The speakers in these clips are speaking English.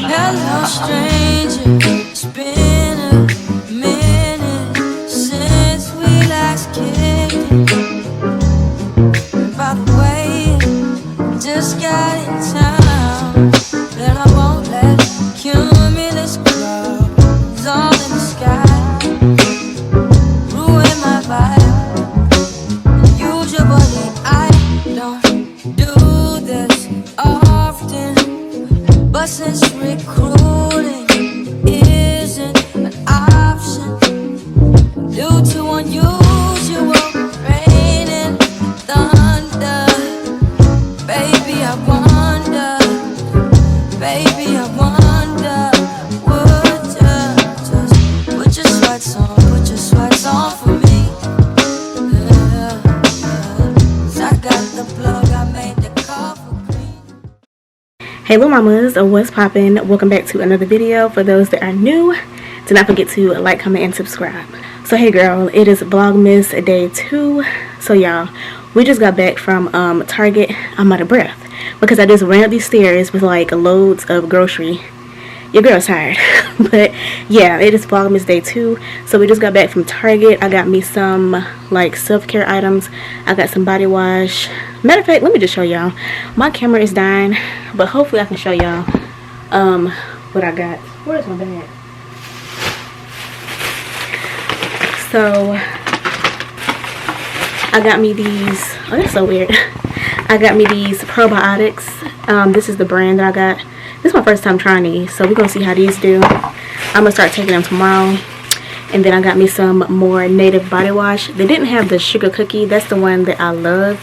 Hello, stranger. It's been a minute since we last kicked. By the way, just got in town, and I won't let cumulus clouds all in the sky ruin my vibe. Usually I don't do this often, but since recruiting isn't an option due to unusual rain and thunder, baby, I wonder, would you just put your sweats on for me? Yeah. 'Cause I got the plug, I made the coffee green. Hey little mamas, what's poppin'? Welcome back to another video. For those that are new, do not forget to like, comment, and subscribe. So hey girl, it is Vlogmas day 2. So y'all, we just got back from Target. I'm out of breath because I just ran up these stairs with like loads of grocery. Your girl's tired. But yeah, it is Vlogmas day 2. So we just got back from Target. I got me some like self-care items. I got some body wash. Matter of fact, let me just show y'all. My camera is dying, but hopefully I can show y'all what I got. Where's my bag? So I got me these. Oh, that's so weird. I got me these probiotics. This is the brand that I got. This is my first time trying these, so we're gonna see how these do. I'm gonna start taking them tomorrow. And then I got me some more native body wash. They didn't have the sugar cookie. That's the one that I love.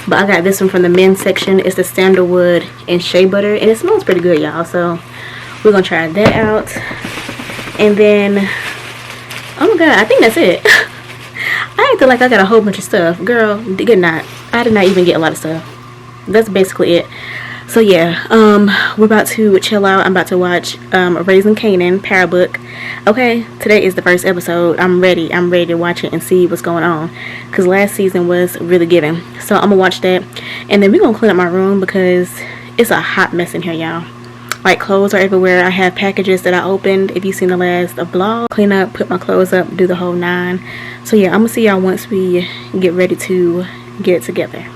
But I got this one from the men's section. It's the sandalwood and shea butter, and it smells pretty good, y'all. So we're gonna try that out. And then, oh my god, I think that's it. I feel like I got a whole bunch of stuff. Girl, good night. I did not even get a lot of stuff. That's basically it. So yeah, we're about to chill out. I'm about to watch Raising Kanan Parabook. Okay, today is the first episode. I'm ready to watch it and see what's going on, because last season was really giving. So I'm gonna watch that, and then we're gonna clean up my room because it's a hot mess in here, y'all. Like, clothes are everywhere. I have packages that I opened. If you've seen the last vlog, clean up, put my clothes up, do the whole 9. So yeah, I'm gonna see y'all once we get ready to get it together.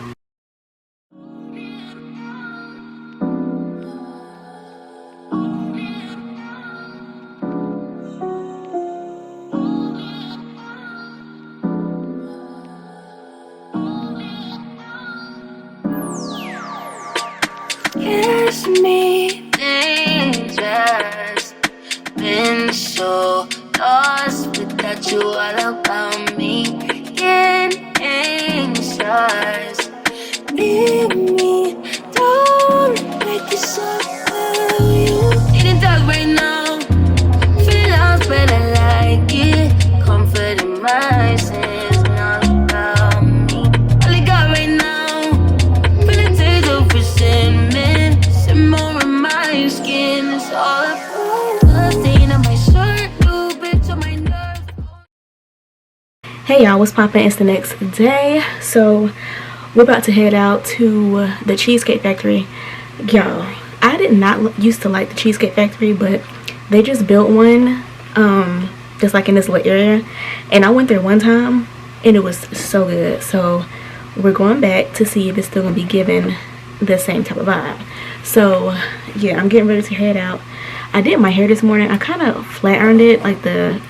Kiss me, dangerous. Been so lost without you all about me. Getting anxious. Leave me, don't make it so well. You need to talk right now. Feel lost, but I like it. Comfort in my sense, not about me. All I got right now. Feel the taste of resentment. Some more in my skin. It's all I Hey y'all, what's poppin'? It's the next day. So we're about to head out to the Cheesecake Factory. Y'all, I did not used to like the Cheesecake Factory, but they just built one just like in this little area, and I went there one time and it was so good. So we're going back to see if it's still gonna be giving the same type of vibe. So yeah, I'm getting ready to head out. I did my hair this morning. I kind of flat ironed it, like the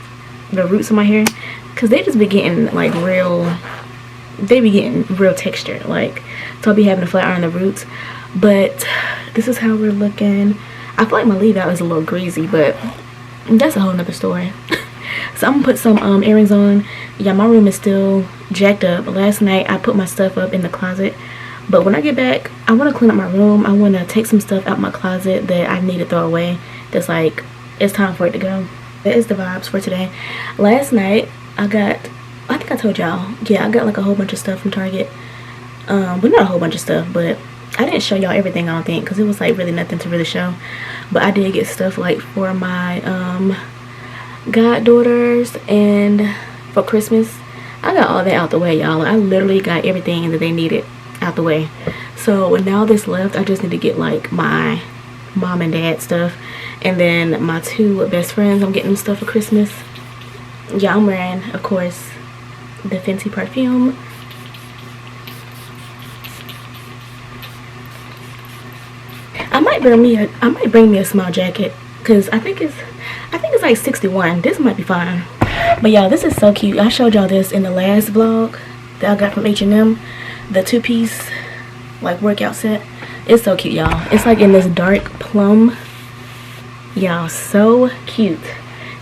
roots of my hair, because they just be getting like real texture, like, so I'll be having to flat iron the roots. But this is how we're looking. I feel like my leave out is a little greasy, but that's a whole nother story. So I'm gonna put some earrings on, Yeah, my room is still jacked up. Last night I put my stuff up in the closet, but when I get back, I want to clean up my room. I want to take some stuff out my closet that I need to throw away. That's like, it's time for it to go. That is the vibes for today. Last night I think I told y'all, yeah, I got like a whole bunch of stuff from Target. But not a whole bunch of stuff, but I didn't show y'all everything, I don't think, because it was like really nothing to really show. But I did get stuff like for my goddaughters and for Christmas. I got all that out the way, y'all. I literally got everything that they needed out the way. So now this left, I just need to get like my mom and dad stuff, and then my 2 best friends, I'm getting them stuff for Christmas. Yeah, I'm wearing, of course, the Fenty perfume. I might bring me a small jacket, because I think it's like 61. This might be fine. But y'all, this is so cute. I showed y'all this in the last vlog that I got from H&M, the 2-piece like workout set. It's so cute, y'all. It's like in this dark plum. Y'all, so cute.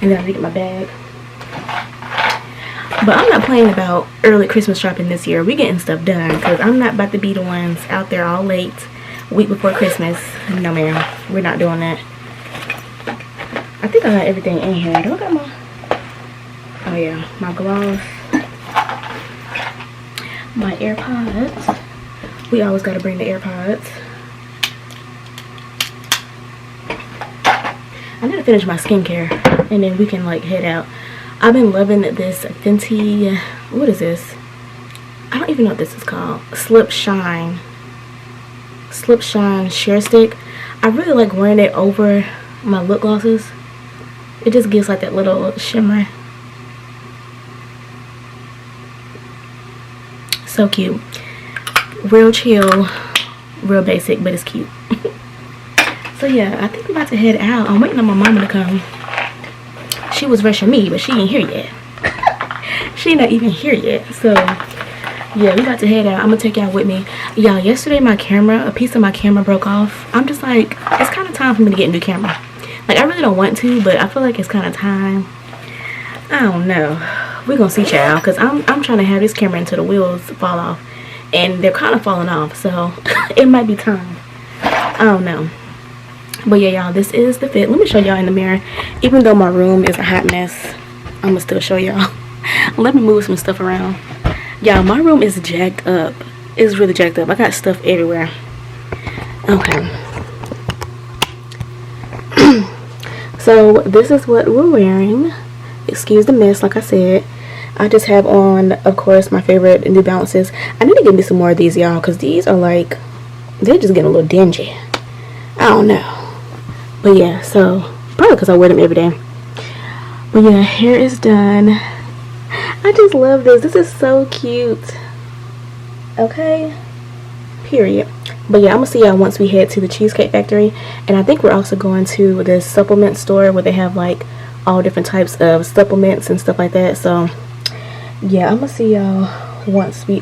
And then I get my bag. But I'm not playing about early Christmas shopping this year. We getting stuff done, because I'm not about to be the ones out there all late, week before Christmas. No ma'am, we're not doing that. I think I got everything in here. Do I got my, oh yeah, my gloves, my AirPods. We always got to bring the AirPods. I need to finish my skincare and then we can like head out. I've been loving this Fenty, what is this? I don't even know what this is called. Slip Shine Sheer Stick. I really like wearing it over my lip glosses. It just gives like that little shimmer. So cute. Real chill, real basic, but it's cute. So yeah, I think we're about to head out. I'm waiting on my mama to come. She was rushing me, but she ain't here yet. She not even here yet. So yeah, we about to head out. I'm gonna take y'all with me. Y'all, yesterday my camera, a piece of my camera broke off. I'm just like, it's kind of time for me to get a new camera. Like, I really don't want to, but I feel like it's kind of time. I don't know. We're gonna see, child, because I'm trying to have this camera until the wheels fall off, and they're kind of falling off, so it might be time. I don't know. But yeah, y'all, this is the fit. Let me show y'all in the mirror. Even though my room is a hot mess, I'm gonna still show y'all. Let me move some stuff around. Y'all, my room is jacked up. It's really jacked up. I got stuff everywhere. Okay. So this is what we're wearing. Excuse the mess, like I said. I just have on, of course, my favorite New Balances. I need to get me some more of these, y'all, because these are like, they're just getting a little dingy. I don't know. But yeah, so probably because I wear them every day. But yeah, hair is done. I just love this. This is so cute. Okay, period. But yeah, I'm gonna see y'all once we head to the Cheesecake Factory. And I think we're also going to this supplement store where they have like all different types of supplements and stuff like that. So yeah, I'm gonna see y'all once we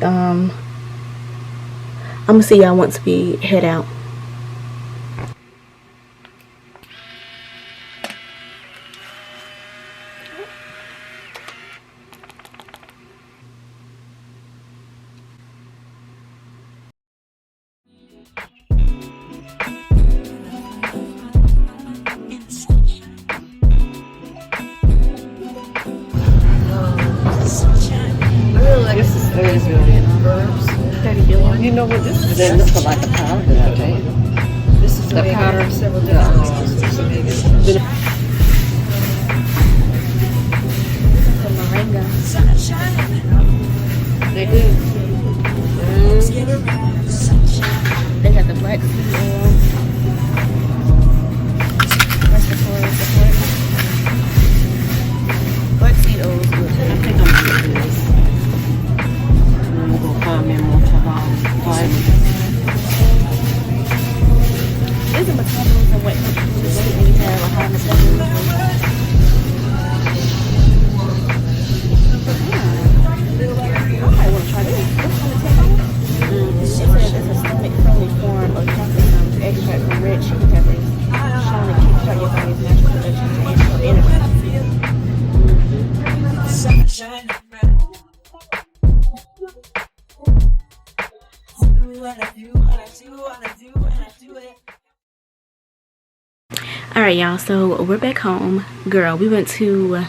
head out. You know what this is? It looks like a powder. This is the powder of several different ones. They do. They got the black seed oil, respiratory support. Black seed oil is good. I think I'm going to do this. I'm going to go find me more vitamins. Isn't metabolism what helps you lose weight when you have a high metabolism? I might want to try this. What's on the table? It says it's a stomach-friendly form of chocolate. Alright, y'all, so we're back home. Girl, we went to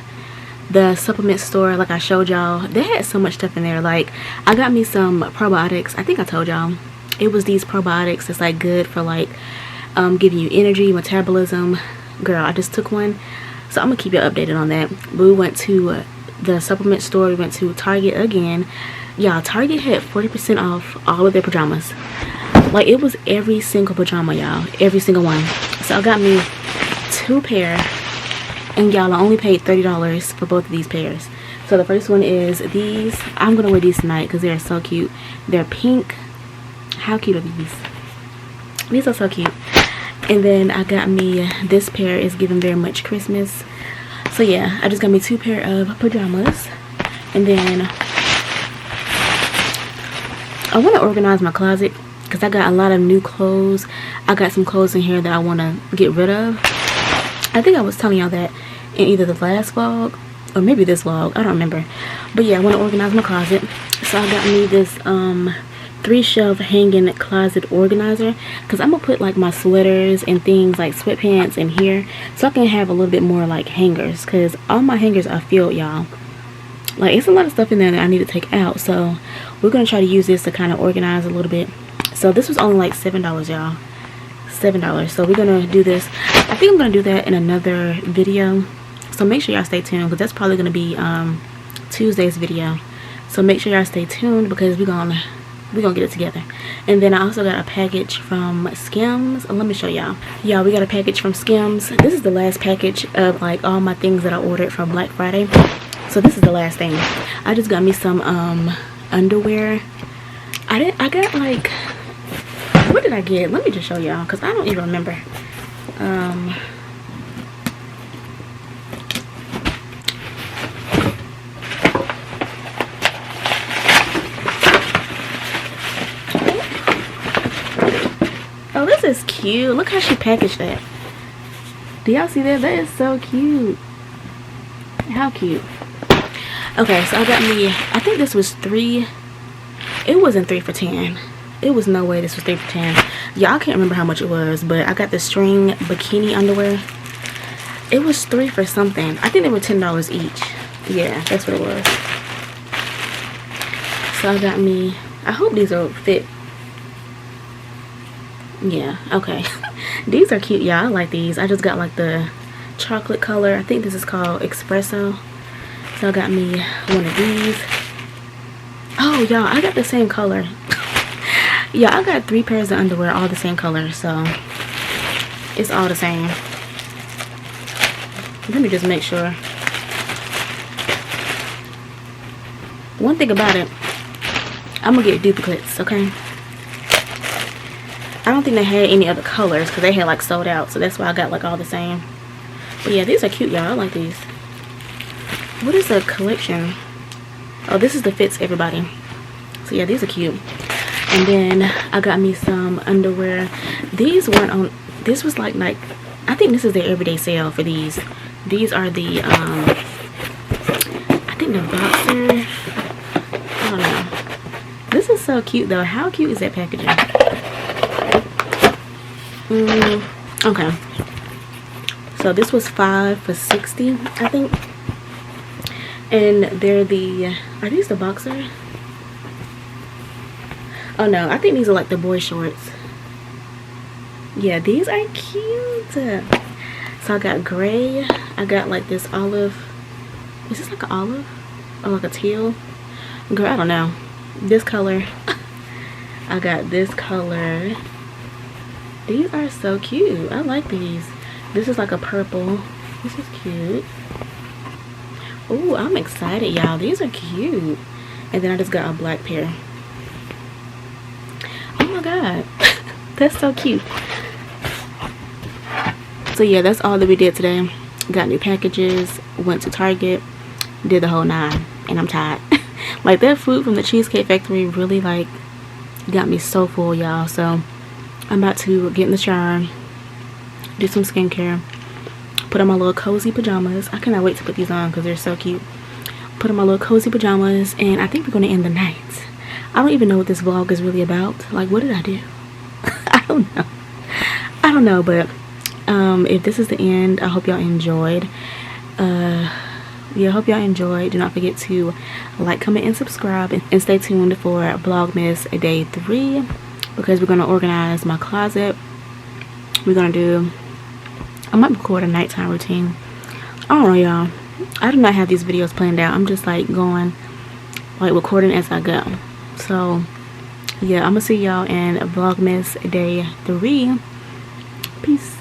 the supplement store like I showed y'all. They had so much stuff in there. Like, I got me some probiotics. I think I told y'all. It was these probiotics that's like good for like giving you energy, metabolism. Girl, I just took one. So I'm gonna keep you updated on that. We went to the supplement store. We went to Target again. Y'all, Target had 40% off all of their pajamas. Like, it was every single pajama, y'all. Every single one. So I got me 2 pair. And y'all, I only paid $30 for both of these pairs. So the first one is these. I'm gonna wear these tonight because they're so cute. They're pink. How cute are these? These are so cute. And then I got me this pair. Is giving very much Christmas. So yeah, I just got me 2 pair of pajamas. And then I want to organize my closet because I got a lot of new clothes. I got some clothes in here that I want to get rid of. I think I was telling y'all that in either the last vlog or maybe this vlog. I don't remember. But yeah, I want to organize my closet. So I got me this 3-shelf hanging closet organizer because I'm gonna put like my sweaters and things like sweatpants in here so I can have a little bit more like hangers because all my hangers are filled, y'all. Like, it's a lot of stuff in there that I need to take out. So we're gonna try to use this to kind of organize a little bit. So this was only like $7, y'all. $7. So we're gonna do this. I think I'm gonna do that in another video. So make sure y'all stay tuned because that's probably gonna be Tuesday's video. So make sure y'all stay tuned because we're gonna get it together. And then I also got a package from Skims. Let me show y'all. Yeah, we got a package from Skims. This is the last package of like all my things that I ordered from Black Friday. So this is the last thing. I just got me some underwear. I got like, what did I get? Let me just show y'all because I don't even remember. Oh, this is cute. Look how she packaged that. Do y'all see that? That is so cute. How cute. Okay, so I got me, I think this was 3. It wasn't 3 for $10. It was no way this was 3 for $10. Y'all can't remember how much it was, but I got the string bikini underwear. It was 3 for something. I think they were $10 each. Yeah, that's what it was. So I got me, I hope these will fit. Yeah, okay. These are cute, y'all. I like these. I just got like the chocolate color. I think this is called espresso. So I got me one of these. Oh, y'all, I got the same color. Yeah, I got 3 pairs of underwear, all the same color. So it's all the same. Let me just make sure. One thing about it, I'm gonna get duplicates, okay? I don't think they had any other colors because they had like sold out, so that's why I got like all the same. But yeah, these are cute, y'all. I like these. What is a collection? Oh, this is the fits everybody. So yeah, these are cute. And then I got me some underwear. These weren't on, this was like I think this is their everyday sale for these. These are the I think the boxer. I don't know. This is so cute though. How cute is that packaging? Okay, so this was 5 for $60, I think. And they're the, are these the boxer? Oh no, I think these are like the boy shorts. Yeah, these are cute. So I got gray. I got like this olive. Is this like an olive or like a teal? Girl, I don't know. This color. I got this color. These are so cute. I like these. This is like a purple. This is cute. Oh, I'm excited, y'all. These are cute. And then I just got a black pair. Oh my god. That's so cute. So yeah, that's all that we did today. Got new packages. Went to Target. Did the whole 9. And I'm tired. Like, that food from the Cheesecake Factory really like got me so full, y'all. So I'm about to get in the shower, do some skincare, put on my little cozy pajamas. I cannot wait to put these on because they're so cute. Put on my little cozy pajamas, and I think we're going to end the night. I don't even know what this vlog is really about. Like, what did I do? I don't know, but if this is the end, I hope y'all enjoyed. Yeah, I hope y'all enjoyed. Do not forget to like, comment, and subscribe, and stay tuned for Vlogmas day 3, because we're gonna organize my closet. I might record a nighttime routine. I don't know, y'all. I do not have these videos planned out. I'm just like going, like, recording as I go. So yeah, I'm gonna see y'all in Vlogmas day 3. Peace.